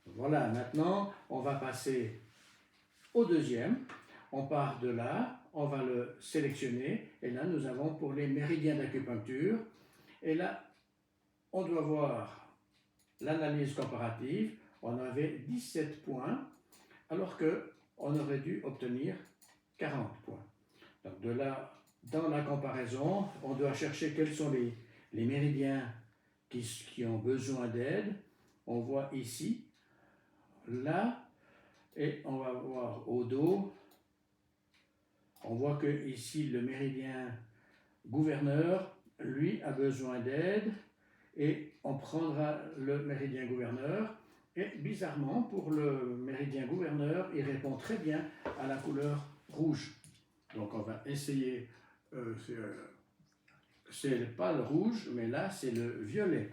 Voilà, maintenant, on va passer au deuxième. On part de là, on va le sélectionner, et là, nous avons pour les méridiens d'acupuncture. Et là, on doit voir l'analyse comparative. On avait 17 points, alors qu'on aurait dû obtenir 40 points. Donc de là, dans la comparaison, on doit chercher quels sont les méridiens qui ont besoin d'aide. On voit ici, là, et on va voir au dos. On voit que ici, le méridien gouverneur, lui, a besoin d'aide, et on prendra le méridien gouverneur. Et bizarrement, pour le méridien gouverneur, il répond très bien à la couleur rouge. Donc on va essayer, c'est pas le rouge, mais là c'est le violet.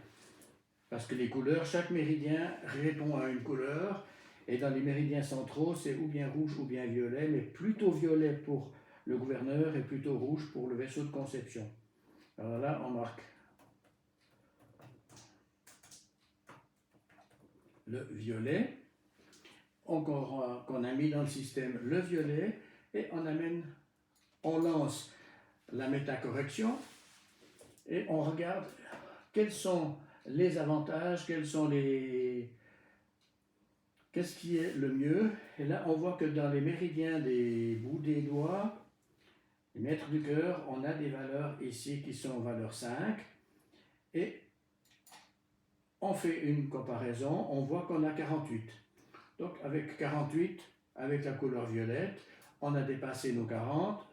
Parce que les couleurs, chaque méridien répond à une couleur, et dans les méridiens centraux, c'est ou bien rouge ou bien violet, mais plutôt violet pour le gouverneur et plutôt rouge pour le vaisseau de conception. Alors là, on marque le violet, qu'on a mis dans le système le violet, et on lance la métacorrection, et on regarde quels sont les avantages, qu'est-ce qui est le mieux. Et là, on voit que dans les méridiens des bouts des doigts, les mètres du cœur, on a des valeurs ici qui sont valeur 5. Et on fait une comparaison, on voit qu'on a 48. Donc avec 48, avec la couleur violette, on a dépassé nos 40,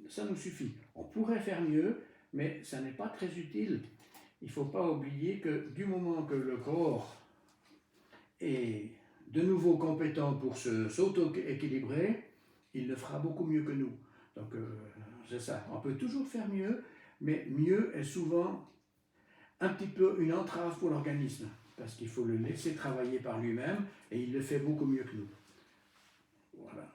ça nous suffit. On pourrait faire mieux, mais ça n'est pas très utile. Il ne faut pas oublier que du moment que le corps est de nouveau compétent pour s'auto-équilibrer, il le fera beaucoup mieux que nous. Donc c'est ça, on peut toujours faire mieux, mais mieux est souvent un petit peu une entrave pour l'organisme, parce qu'il faut le laisser travailler par lui-même, et il le fait beaucoup mieux que nous. Voilà.